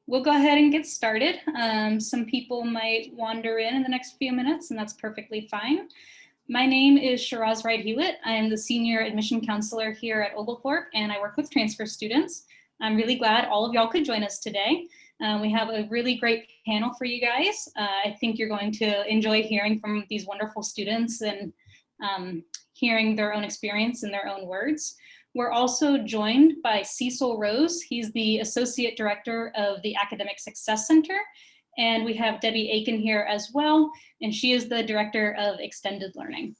we'll go ahead and get started. Some people might wander in the next few minutes, and that's perfectly fine. My name is Shiraz Wright-Hulett. I'm the Senior Admission Counselor here at Oglethorpe, and I work with transfer students. I'm really glad all of y'all could join us today. We have a really great panel for you guys. I think you're going to enjoy hearing from these wonderful students and hearing their own experience in their own words. We're also joined by Cecil Rose. He's the Associate Director of the Academic Success Center. And we have Debbie Aken here as well, and she is the Director of Extended Learning.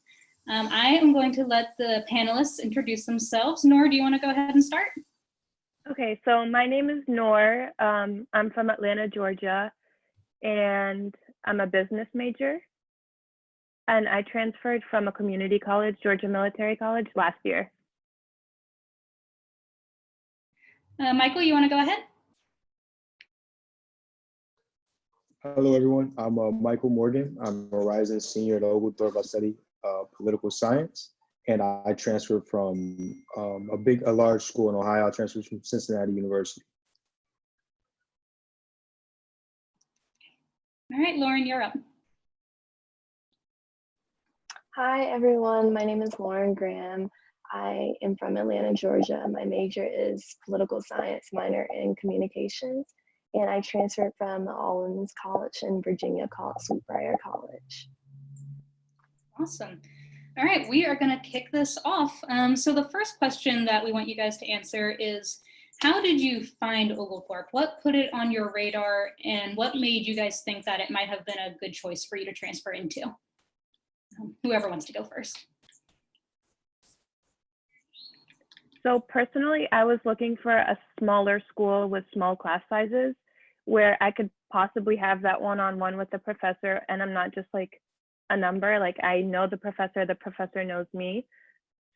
I am going to let the panelists introduce themselves. Noor, do you want to go ahead and start? Okay, so my name is Noor. I'm from Atlanta, Georgia, and I'm a business major. And I transferred from a community college, Georgia Military College, last year. Michael, you want to go ahead? Hello, everyone. I'm Michael Morgan. I'm a rising senior at Oglethorpe. I study political science, and I transferred from a large school in Ohio. I transferred from Cincinnati University. All right, Lauren, you're up. Hi, everyone. My name is Lauren Graham. I am from Atlanta, Georgia. My major is political science, minor in communications. And I transferred from the All-Women's College in Virginia called Sweetbriar College. Awesome. All right, we are going to kick this off. So the first question that we want you guys to answer is, how did you find Oglethorpe? What put it on your radar, and what made you guys think that it might have been a good choice for you to transfer into? Whoever wants to go first. So personally, I was looking for a smaller school with small class sizes where I could possibly have that one-on-one with the professor, and I'm not just like a number. Like, I know the professor knows me.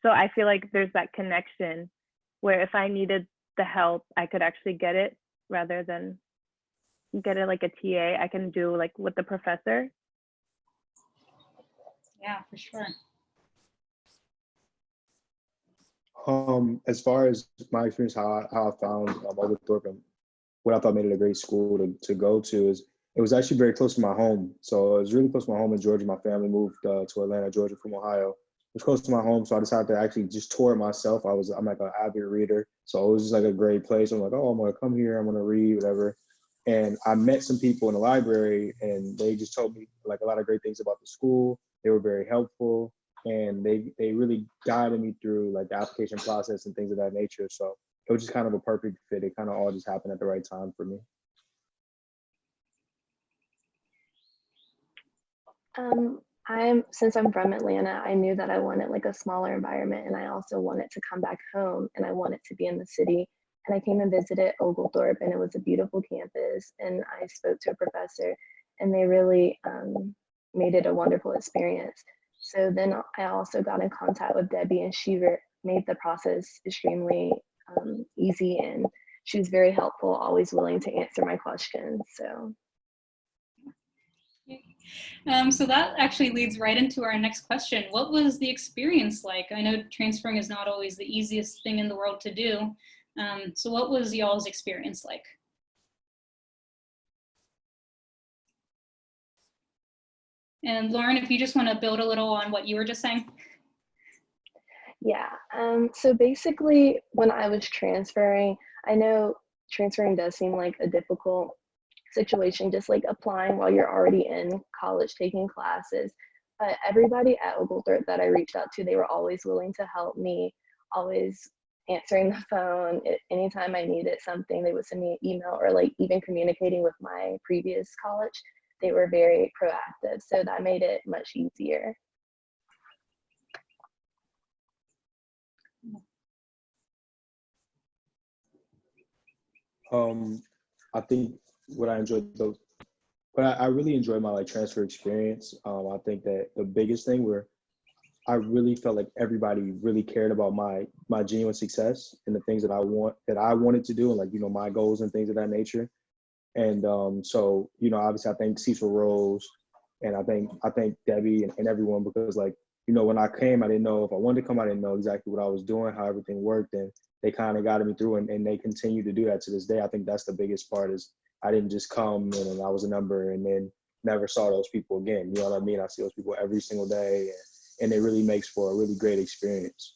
So I feel like there's that connection where if I needed the help, I could actually get it rather than get it like a TA. I can do like with the professor. Yeah, for sure. As far as my experience, how I found Oglethorpe and what I thought made it a great school to go to is it was actually very close to my home. So it was really close to my home in Georgia. My family moved to Atlanta, Georgia from Ohio. It was close to my home, so I decided to actually just tour it myself. I'm like an avid reader, so it was just like a great place. I'm like, oh, I'm gonna come here, I'm gonna read, whatever. And I met some people in the library, and they just told me like a lot of great things about the school. They were very helpful, and they really guided me through like the application process and things of that nature. So it was just kind of a perfect fit. It kind of all just happened at the right time for me. Since I'm from Atlanta, I knew that I wanted like a smaller environment, and I also wanted to come back home, and I wanted to be in the city. And I came and visited Oglethorpe, and it was a beautiful campus, and I spoke to a professor, and they really made it a wonderful experience. So then I also got in contact with Debbie, and she made the process extremely easy, and she was very helpful, always willing to answer my questions. So. So that actually leads right into our next question. What was the experience like? I know transferring is not always the easiest thing in the world to do. So what was y'all's experience like? And Lauren, if you just want to build a little on what you were just saying. Yeah, so basically when I was transferring, I know transferring does seem like a difficult situation, just like applying while you're already in college taking classes, but everybody at Oglethorpe that I reached out to, they were always willing to help me, always answering the phone. Anytime I needed something, they would send me an email, or like even communicating with my previous college, they were very proactive, so that made it much easier. I think what I enjoyed though, but I really enjoyed my like transfer experience. I think that the biggest thing where I really felt like everybody really cared about my genuine success and the things that I wanted to do, and like, you know, my goals and things of that nature. And so, you know, obviously I thank Cecil Rose, and I thank Debbie and everyone, because like, you know, when I came, I didn't know if I wanted to come, I didn't know exactly what I was doing, how everything worked, and they kind of guided me through, and they continue to do that to this day. I think that's the biggest part, is I didn't just come in and I was a number and then never saw those people again. You know what I mean? I see those people every single day, and it really makes for a really great experience.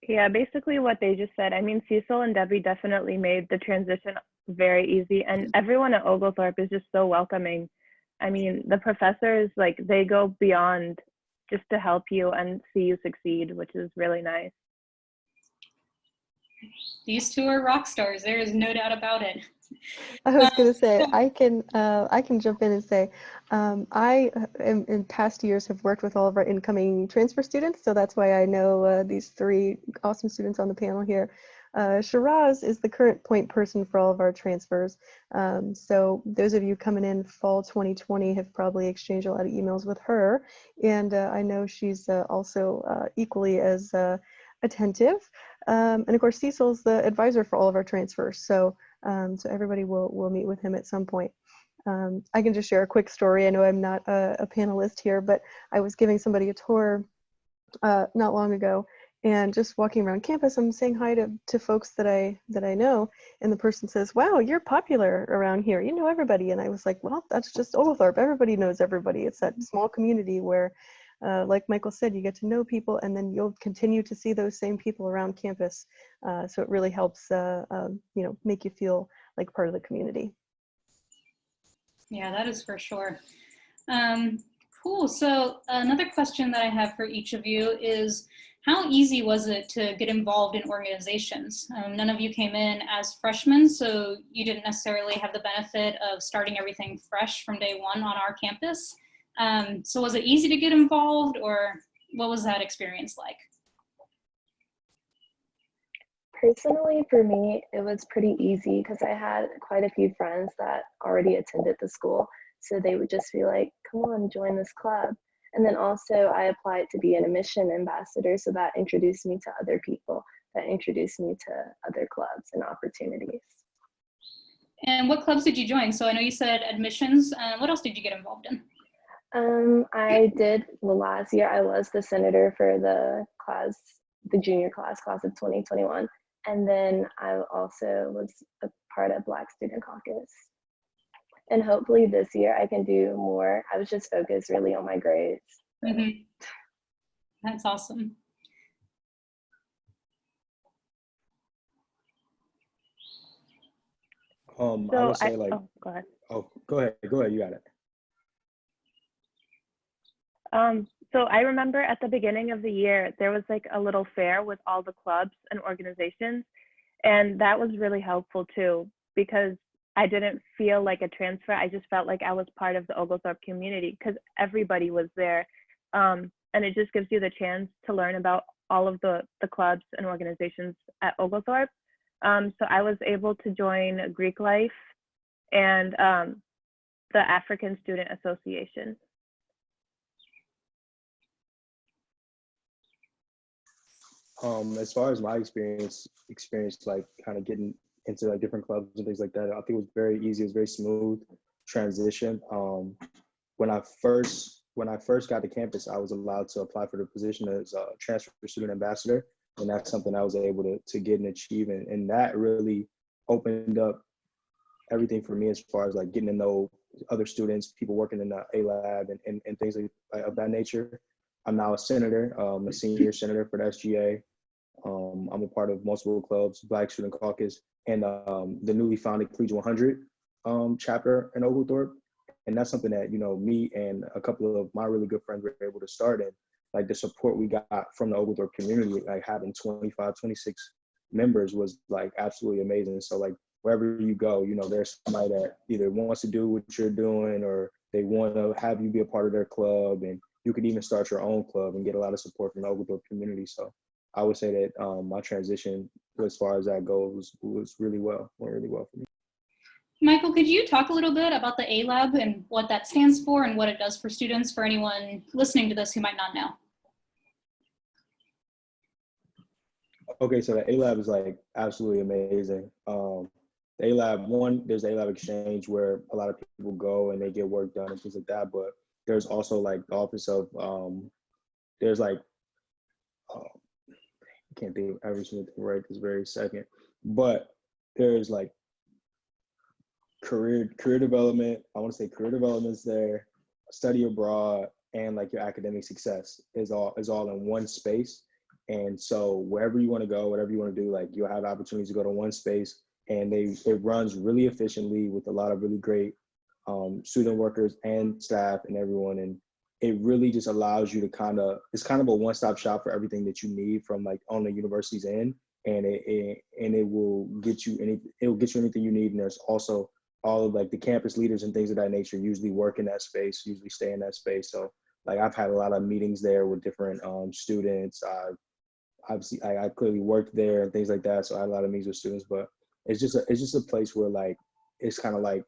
Yeah, basically what they just said. I mean, Cecil and Debbie definitely made the transition very easy, and everyone at Oglethorpe is just so welcoming. I mean, the professors, like, they go beyond just to help you and see you succeed, which is really nice. These two are rock stars. There is no doubt about it. I was going to say, I can jump in and say, in past years have worked with all of our incoming transfer students, so that's why I know these three awesome students on the panel here. Shiraz is the current point person for all of our transfers. So those of you coming in fall 2020 have probably exchanged a lot of emails with her, and I know she's also equally as attentive. And of course, Cecil's the advisor for all of our transfers, so everybody will meet with him at some point. I can just share a quick story. I know I'm not a panelist here, but I was giving somebody a tour not long ago, and just walking around campus, I'm saying hi to folks that I know, and the person says, "Wow, you're popular around here. You know everybody." And I was like, "Well, that's just Oglethorpe. Everybody knows everybody. It's that small community where, like Michael said, you get to know people, and then you'll continue to see those same people around campus. So it really helps, make you feel like part of the community." Yeah, that is for sure. Cool. So another question that I have for each of you is, how easy was it to get involved in organizations? None of you came in as freshmen, so you didn't necessarily have the benefit of starting everything fresh from day one on our campus. So was it easy to get involved, or what was that experience like? Personally, for me, it was pretty easy because I had quite a few friends that already attended the school. So they would just be like, "Come on, join this club." And then also I applied to be an admission ambassador. So that introduced me to other people, that introduced me to other clubs and opportunities. And what clubs did you join? So I know you said admissions. What else did you get involved in? I did, well, last year I was the senator for the junior class of 2021. And then I also was a part of Black Student Caucus. And hopefully this year I can do more. I was just focused really on my grades. Mm-hmm. That's awesome. I would say go ahead. Oh, go ahead. You got it. So I remember at the beginning of the year, there was like a little fair with all the clubs and organizations. And that was really helpful too, because I didn't feel like a transfer. I just felt like I was part of the Oglethorpe community because everybody was there. And it just gives you the chance to learn about all of the clubs and organizations at Oglethorpe. So I was able to join Greek Life and the African Student Association. As far as my experience like kind of getting into like different clubs and things like that, I think it was very easy. It was very smooth transition. When I first got to campus, I was allowed to apply for the position as a transfer student ambassador, and that's something I was able to get and achieve, and that really opened up everything for me as far as like getting to know other students, people working in the A lab and things like of that nature. I'm now a senator, a senior senator for the SGA. I'm a part of multiple clubs, Black Student Caucus, and the newly founded Collegiate 100 chapter in Oglethorpe. And that's something that, me and a couple of my really good friends were able to start. And like the support we got from the Oglethorpe community, like having 25, 26 members was like absolutely amazing. So like wherever you go, there's somebody that either wants to do what you're doing or they want to have you be a part of their club, and you could even start your own club and get a lot of support from the Oglethorpe community. So I would say that my transition as far as that goes went really well for me. Michael, could you talk a little bit about the A-Lab and what that stands for and what it does for students, for anyone listening to this who might not know? Okay, so the A-Lab is like absolutely amazing. The A-Lab, there's the A-Lab exchange where a lot of people go and they get work done and things like that, but there's also like the office of, there's like, I can't think of every single thing right this very second, but there's like career development. I want to say career development's there, study abroad, and like your academic success is all in one space. And so wherever you want to go, whatever you want to do, like you'll have opportunities to go to one space, and it runs really efficiently with a lot of really great student workers and staff and everyone. And it really just allows you to it's kind of a one-stop shop for everything that you need from like on the university's end. And it will get you anything you need. And there's also all of like the campus leaders and things of that nature usually work in that space, usually stay in that space. So like I've had a lot of meetings there with different students. Obviously I clearly worked there and things like that. So I had a lot of meetings with students, but it's just a place where like, it's kind of like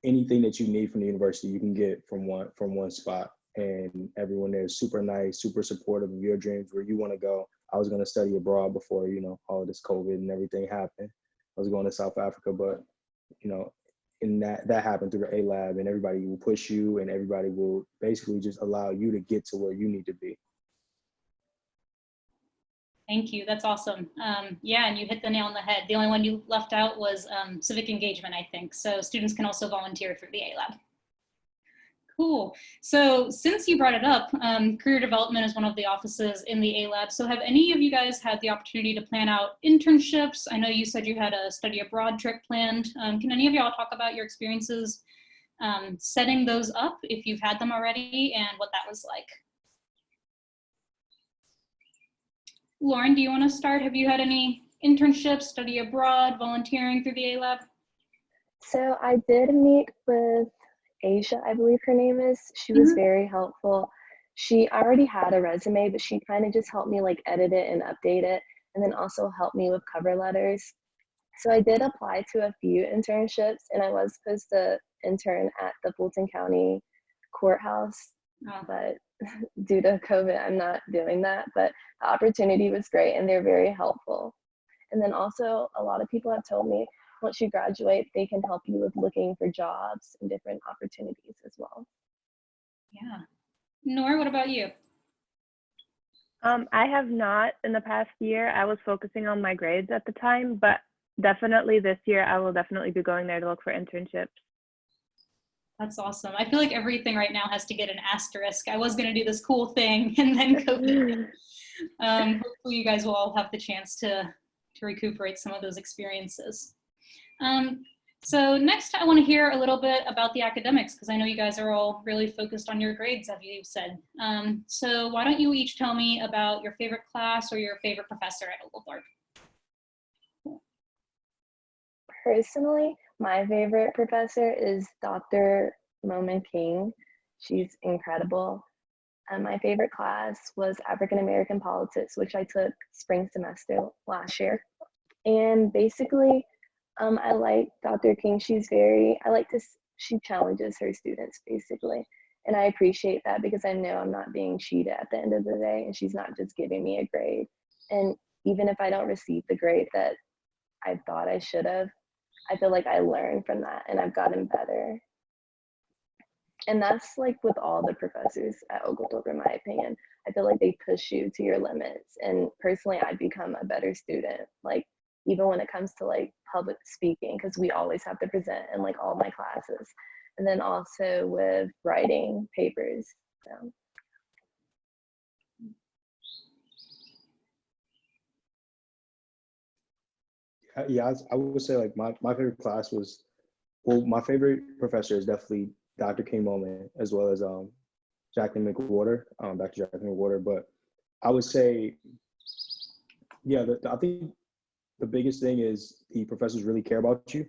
anything that you need from the university, you can get from one spot. And everyone there is super nice, super supportive of your dreams, where you want to go. I was going to study abroad before, all of this COVID and everything happened. I was going to South Africa, but, and that happened through the A-Lab, and everybody will push you and everybody will basically just allow you to get to where you need to be. Thank you. That's awesome. Yeah, and you hit the nail on the head. The only one you left out was civic engagement, I think. So students can also volunteer through the A-Lab. Cool. So since you brought it up, career development is one of the offices in the A-Lab. So have any of you guys had the opportunity to plan out internships? I know you said you had a study abroad trip planned. Can any of y'all talk about your experiences setting those up, if you've had them already, and what that was like? Lauren, do you want to start? Have you had any internships, study abroad, volunteering through the A-Lab? So I did meet with Asia, I believe her name is. She was very helpful. She already had a resume, but she kind of just helped me like edit it and update it, and then also helped me with cover letters. So I did apply to a few internships, and I was supposed to intern at the Fulton County Courthouse, but due to COVID, I'm not doing that. But the opportunity was great, and they're very helpful. And then also a lot of people have told me once you graduate, they can help you with looking for jobs and different opportunities as well. Yeah. Nora, what about you? I have not in the past year. I was focusing on my grades at the time, but definitely this year, I will definitely be going there to look for internships. That's awesome. I feel like everything right now has to get an asterisk. I was going to do this cool thing, and then COVID. Hopefully you guys will all have the chance to recuperate some of those experiences. So next, I want to hear a little bit about the academics, because I know you guys are all really focused on your grades, as you said. So why don't you each tell me about your favorite class or your favorite professor at Oglethorpe? Personally, my favorite professor is Dr. Moman King. She's incredible. My favorite class was African American Politics, which I took spring semester last year. And basically, I like Dr. King. She challenges her students basically. And I appreciate that, because I know I'm not being cheated at the end of the day, and she's not just giving me a grade. And even if I don't receive the grade that I thought I should have, I feel like I learned from that and I've gotten better. And that's like with all the professors at Oglethorpe, in my opinion. I feel like they push you to your limits. And personally, I've become a better student, like even when it comes to like public speaking, because we always have to present in like all my classes. And then also with writing papers. So. Yeah, I would say like my favorite class was, well, my favorite professor is definitely Dr. King Moment, as well as Jacqueline McWhorter, Dr. Jacqueline McWhorter. But I would say, yeah, I think the biggest thing is the professors really care about you.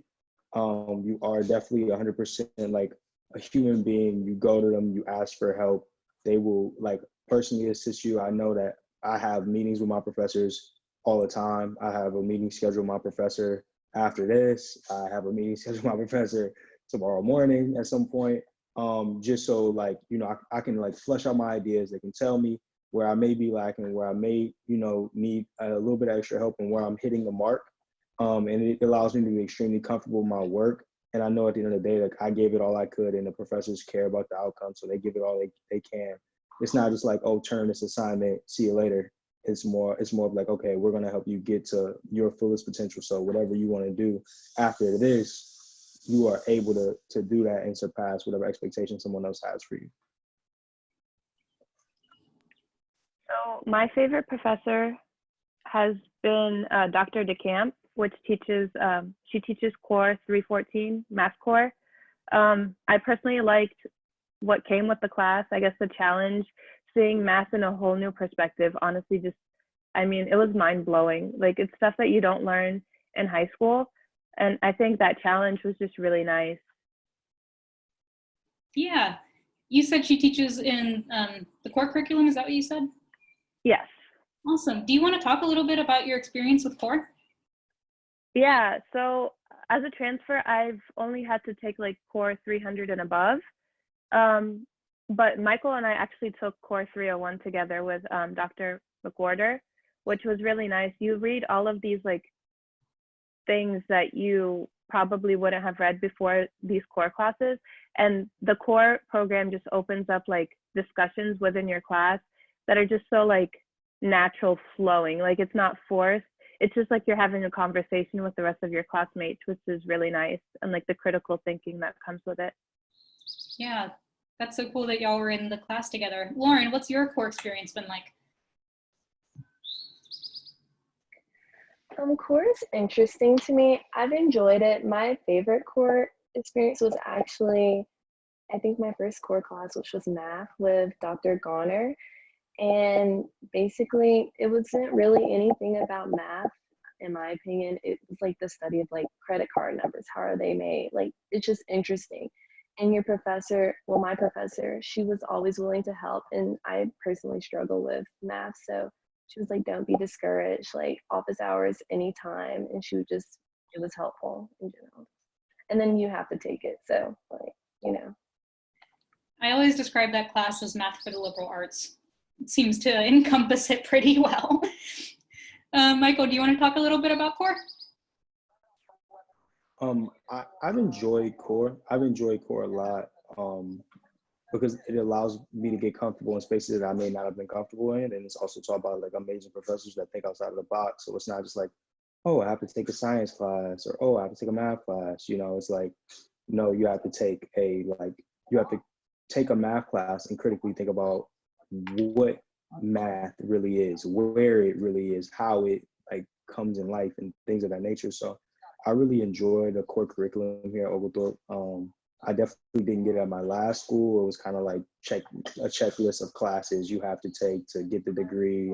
You are definitely 100% like a human being. You go to them, you ask for help. They will like personally assist you. I know that I have meetings with my professors all the time. I have a meeting scheduled with my professor after this. I have a meeting scheduled with my professor tomorrow morning at some point. Just so like, I can like flesh out my ideas. They can tell me where I may be lacking, where I may, need a little bit of extra help, and where I'm hitting the mark. And it allows me to be extremely comfortable with my work. And I know at the end of the day, like I gave it all I could, and the professors care about the outcome. So they give it all they can. It's not just like, oh, turn this assignment, see you later. It's more of like, okay, we're going to help you get to your fullest potential. So whatever you want to do after this, you are able to do that and surpass whatever expectation someone else has for you? So my favorite professor has been Dr. DeCamp, which teaches, she teaches core 314, math core. I personally liked what came with the class. I guess the challenge, seeing math in a whole new perspective, honestly, just, I mean, it was mind blowing. Like, it's stuff that you don't learn in high school. And I think that challenge was just really nice. Yeah. You said she teaches in the core curriculum. Is that what you said? Yes. Awesome. Do you want to talk a little bit about your experience with core? Yeah. So as a transfer, I've only had to take like core 300 and above. But Michael and I actually took core 301 together with Dr. McWhorter, which was really nice. You read all of these like things that you probably wouldn't have read before these core classes. And the core program just opens up like discussions within your class that are just so like natural flowing. Like, it's not forced. It's just like you're having a conversation with the rest of your classmates, which is really nice. And like the critical thinking that comes with it. Yeah, that's so cool that y'all were in the class together. Lauren, what's your core experience been like? Core is interesting to me. I've enjoyed it. My favorite core experience was actually, I think, my first core class, which was math with Dr. Garner. And basically, it wasn't really anything about math, in my opinion. It was like the study of like credit card numbers. How are they made? Like, it's just interesting. And your professor, well, my professor, she was always willing to help. And I personally struggle with math. So she was like, don't be discouraged, like office hours anytime. And she would just, it was helpful in general. And then you have to take it. So like, you know. I always describe that class as math for the liberal arts. It seems to encompass it pretty well. Michael, do you want to talk a little bit about core? I've enjoyed core. I've enjoyed core a lot because it allows me to get comfortable in spaces that I may not have been comfortable in. And it's also taught by like amazing professors that think outside of the box. So it's not just like, oh, I have to take a science class, or, oh, I have to take a math class. You know, it's like, no, you have to take a math class and critically think about what math really is, where it really is, how it like comes in life and things of that nature. So I really enjoy the core curriculum here at Oglethorpe. I definitely didn't get it at my last school. It was kind of like a checklist of classes you have to take to get the degree,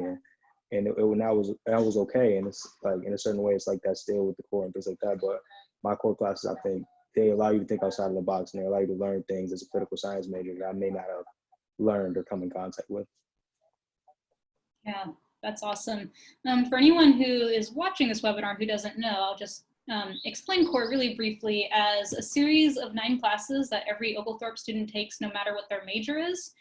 and that was okay. And it's like, in a certain way, it's like that still with the core and things like that. But my core classes, I think, they allow you to think outside of the box, and they allow you to learn things as a political science major that I may not have learned or come in contact with. Yeah, that's awesome. For anyone who is watching this webinar who doesn't know, I'll just explain core really briefly as a series of 9 classes that every Oglethorpe student takes no matter what their major is.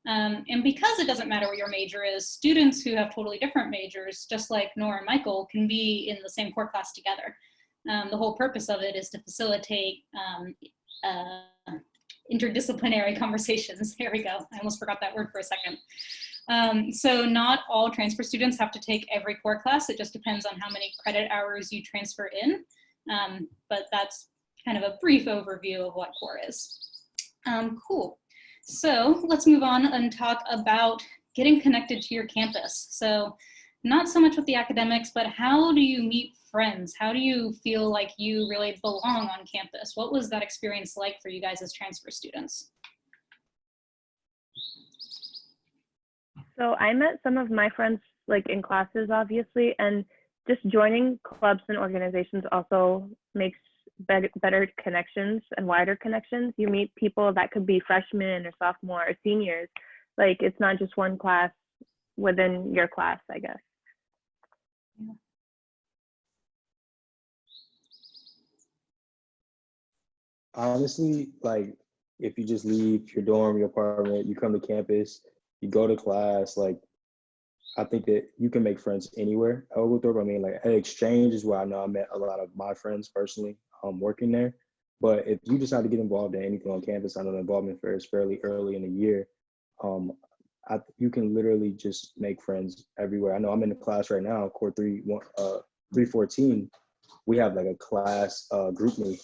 And because it doesn't matter what your major is, students who have totally different majors, just like Nora and Michael, can be in the same core class together. The whole purpose of it is to facilitate interdisciplinary conversations. There we go. I almost forgot that word for a second. So not all transfer students have to take every core class. It just depends on how many credit hours you transfer in. But that's kind of a brief overview of what core is. Cool. So let's move on and talk about getting connected to your campus. So not so much with the academics, but how do you meet friends? How do you feel like you really belong on campus? What was that experience like for you guys as transfer students? So I met some of my friends like in classes, obviously, and just joining clubs and organizations also makes better connections and wider connections. You meet people that could be freshmen or sophomore or seniors. Like, it's not just one class within your class, I guess. Yeah. Honestly, like, if you just leave your dorm, your apartment, you come to campus, you go to class, like, I think that you can make friends anywhere at Oglethorpe. I mean, like, at Exchange is where I know I met a lot of my friends personally working there. But if you decide to get involved in anything on campus, I know the involvement fair is fairly early in the year. You can literally just make friends everywhere. I know I'm in the class right now, core 314. We have like a class group me,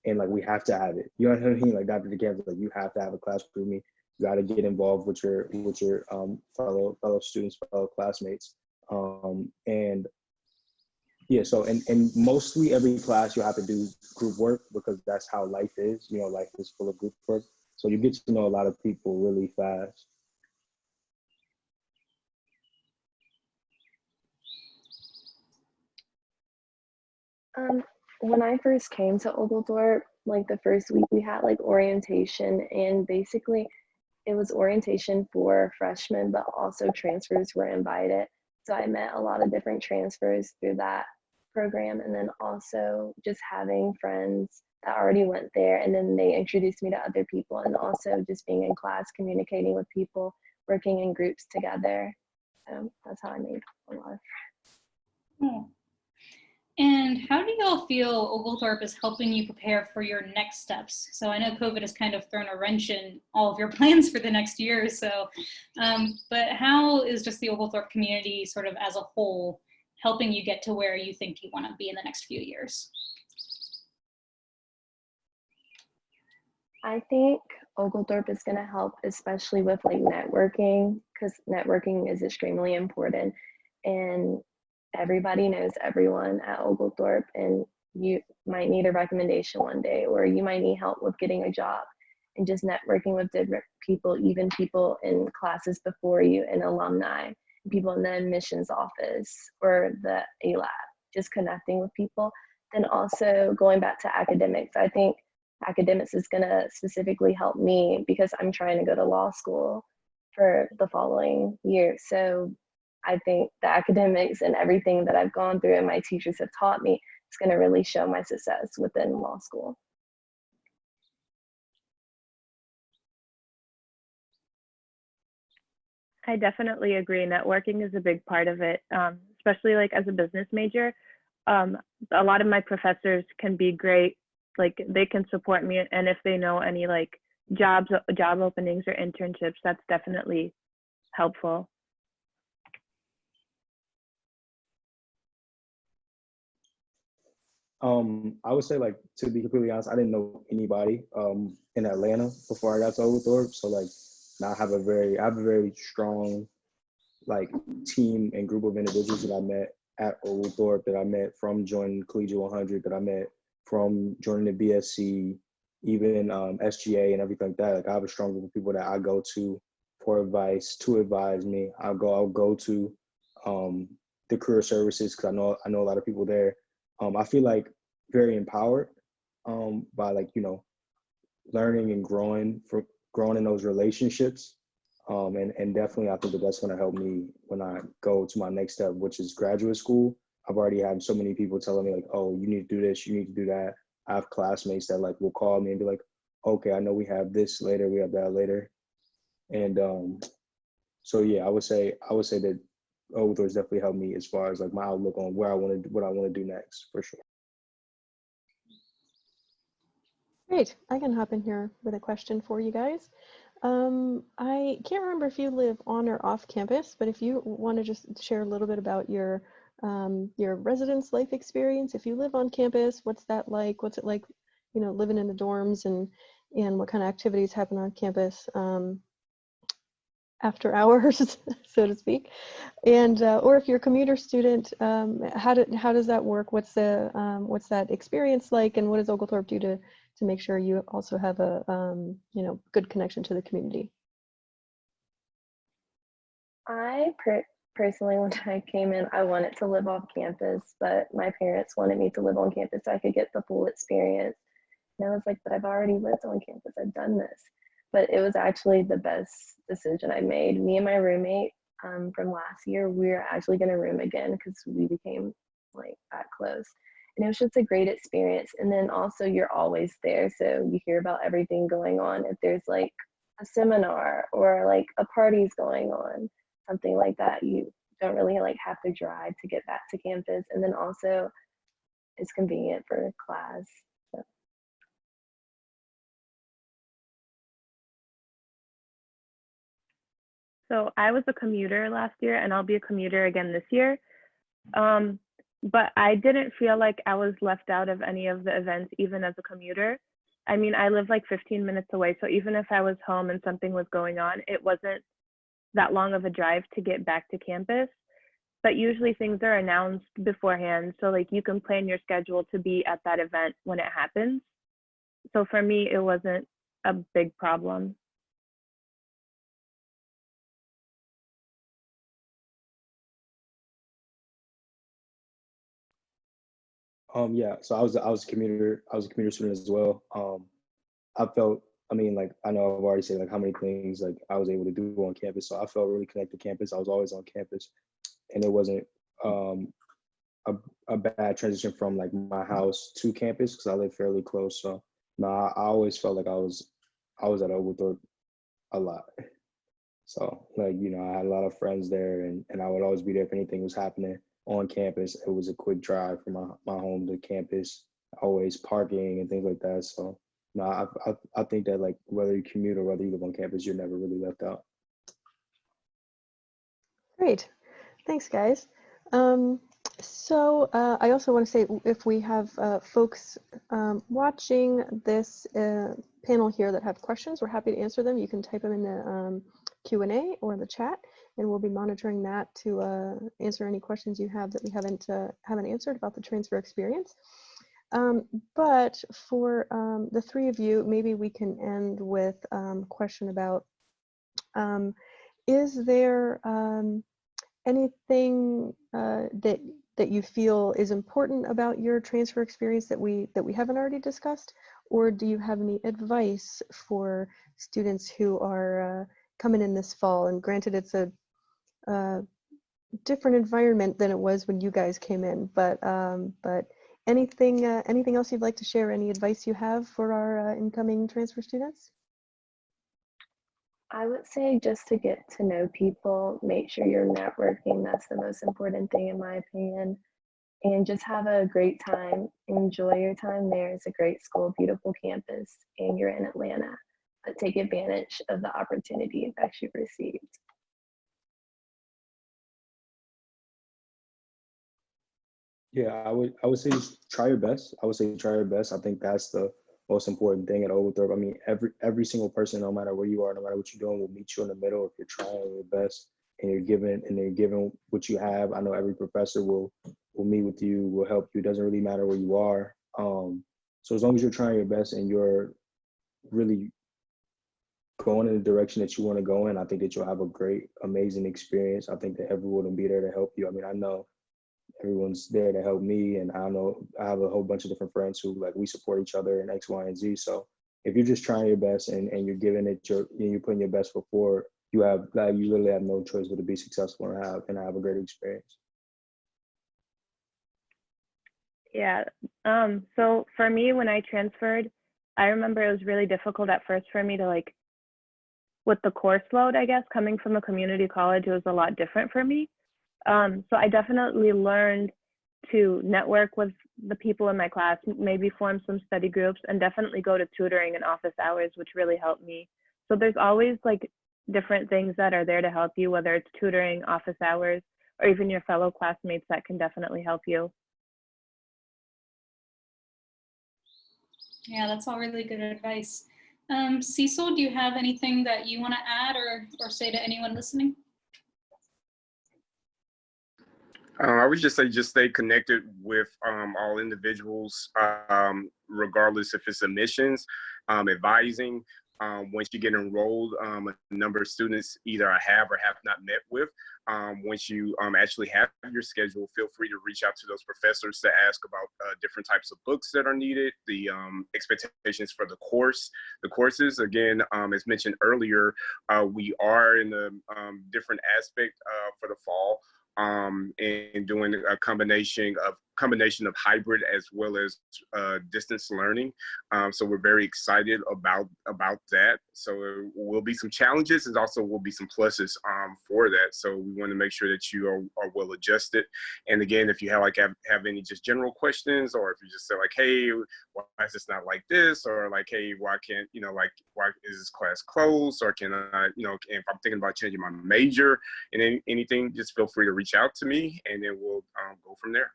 and like we have to have it. You know what I mean? Like Dr. DeCamp, like you have to have a class with me. You got to get involved with your fellow students, fellow classmates, and yeah. So and mostly every class you have to do group work because that's how life is. You know, life is full of group work. So you get to know a lot of people really fast. When I first came to Oglethorpe, like the first week we had like orientation, and basically it was orientation for freshmen, but also transfers were invited. So I met a lot of different transfers through that program, and then also just having friends that already went there, and then they introduced me to other people, and also just being in class, communicating with people, working in groups together. So that's how I made a lot of Oh. And how do y'all feel Oglethorpe is helping you prepare for your next steps? So I know COVID has kind of thrown a wrench in all of your plans for the next year or so, but how is just the Oglethorpe community sort of as a whole helping you get to where you think you want to be in the next few years? I think Oglethorpe is going to help, especially with like networking, because networking is extremely important. And everybody knows everyone at Oglethorpe, and you might need a recommendation one day, or you might need help with getting a job. And just networking with different people, even people in classes before you, and alumni, people in the admissions office or the A lab, just connecting with people. Then also going back to academics, I think academics is going to specifically help me because I'm trying to go to law school for the following year. So I think the academics and everything that I've gone through and my teachers have taught me is going to really show my success within law school. I definitely agree. Networking is a big part of it, especially like as a business major. A lot of my professors can be great. Like they can support me, and if they know any like job openings or internships, that's definitely helpful. I would say like to be completely honest, I didn't know anybody in Atlanta before I got to Oglethorpe. So like now I have a very strong like team and group of individuals that I met at Oglethorpe, that I met from joining Collegiate 100, that I met from joining the BSC, even SGA and everything like that. Like I have a strong group of people that I go to for advice, to advise me. I'll go to the career services because I know a lot of people there. I feel like very empowered by like, you know, learning and growing in those relationships. And definitely I think that's going to help me when I go to my next step, which is graduate school. I've already had so many people telling me like, oh, you need to do this, you need to do that. I have classmates that like will call me and be like, okay, I know we have this later, we have that later. And so yeah, I would say that Oglethorpe's definitely helped me as far as like my outlook on what I want to do next, for sure. Great. I can hop in here with a question for you guys. I can't remember if you live on or off campus, but if you want to just share a little bit about your residence life experience. If you live on campus, what's that like? What's it like, you know, living in the dorms, and what kind of activities happen on campus after hours, so to speak? And or if you're a commuter student, how does that work? What's that experience like, and what does Oglethorpe do to make sure you also have a you know, good connection to the community? I personally, when I came in, I wanted to live off campus, but my parents wanted me to live on campus so I could get the full experience. And I was like, but I've already lived on campus, I've done this. But it was actually the best decision I made. Me and my roommate from last year, we were actually going to room again because we became like that close. And it was just a great experience. And then also you're always there. So you hear about everything going on. If there's like a seminar or like a party's going on, something like that, you don't really like have to drive to get back to campus. And then also it's convenient for class. So. So I was a commuter last year, and I'll be a commuter again this year. but I didn't feel like I was left out of any of the events, even as a commuter. I mean, I live like 15 minutes away, so even if I was home and something was going on, it wasn't that long of a drive to get back to campus. But usually things are announced beforehand, so like you can plan your schedule to be at that event when it happens. So for me, it wasn't a big problem. Yeah, so I was a commuter student as well. I felt, I mean, like I know I've already said like how many things like I was able to do on campus. So I felt really connected to campus. I was always on campus, and it wasn't um, a, a bad transition from like my house to campus because I live fairly close. So no, I always felt like I was at Oglethorpe a lot. So like, you know, I had a lot of friends there, and I would always be there if anything was happening on campus. It was a quick drive from my home to campus, always parking and things like that. So no, I think that like whether you commute or whether you live on campus, you're never really left out. Great. Thanks, guys. I also want to say if we have folks watching this panel here that have questions, we're happy to answer them. You can type them in the Q&A or the chat, and we'll be monitoring that to answer any questions you have that we haven't answered about the transfer experience. But for the three of you, maybe we can end with a question about, is there anything that you feel is important about your transfer experience that we haven't already discussed, or do you have any advice for students who are coming in this fall? And granted, it's a different environment than it was when you guys came in, but anything else you'd like to share? Any advice you have for our incoming transfer students? I would say just to get to know people, make sure you're networking. That's the most important thing in my opinion. And just have a great time. Enjoy your time there. It's a great school, beautiful campus, and you're in Atlanta. But take advantage of the opportunity that you've received. Yeah, I would say just try your best. I would say try your best. I think that's the most important thing at Oglethorpe. I mean, every single person, no matter where you are, no matter what you're doing, will meet you in the middle if you're trying your best and you're giving what you have. I know every professor will meet with you, will help you. It doesn't really matter where you are. So as long as you're trying your best and you're really going in the direction that you want to go in, I think that you'll have a great, amazing experience. I think that everyone will be there to help you. I mean, I know everyone's there to help me, and I know I have a whole bunch of different friends who like we support each other in X, Y, and Z. So if you're just trying your best and you're giving it you're putting your best foot forward, you literally have no choice but to be successful and have a great experience. Yeah. So for me, when I transferred, I remember it was really difficult at first for me to like, with the course load, I guess, coming from a community college, it was a lot different for me. So I definitely learned to network with the people in my class, maybe form some study groups, and definitely go to tutoring and office hours, which really helped me. So there's always like different things that are there to help you, whether it's tutoring, office hours, or even your fellow classmates that can definitely help you. Yeah, that's all really good advice. Cecil, do you have anything that you want to add or say to anyone listening? I would just say just stay connected with all individuals, regardless if it's admissions, advising. Once you get enrolled, a number of students either I have or have not met with. Once you actually have your schedule, feel free to reach out to those professors to ask about different types of books that are needed, the expectations for the courses. Again, as mentioned earlier, we are in the different aspect for the fall. And doing a combination of hybrid as well as distance learning. So we're very excited about that. So there will be some challenges, and also will be some pluses for that. So we want to make sure that you are well adjusted. And again, if you have any just general questions, or if you just say like, hey, why is this not like this, or like, hey, why can't why is this class closed, or can I if I'm thinking about changing my major and anything, just feel free to reach out to me, and then we'll go from there.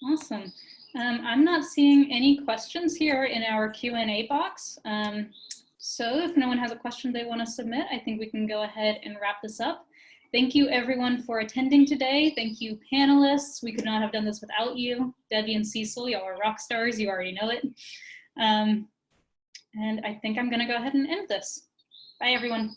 Awesome. I'm not seeing any questions here in our Q&A box. So if no one has a question they want to submit, I think we can go ahead and wrap this up. Thank you everyone for attending today. Thank you panelists. We could not have done this without you. Debbie and Cecil, y'all are rock stars. You already know it. And I think I'm going to go ahead and end this. Bye everyone.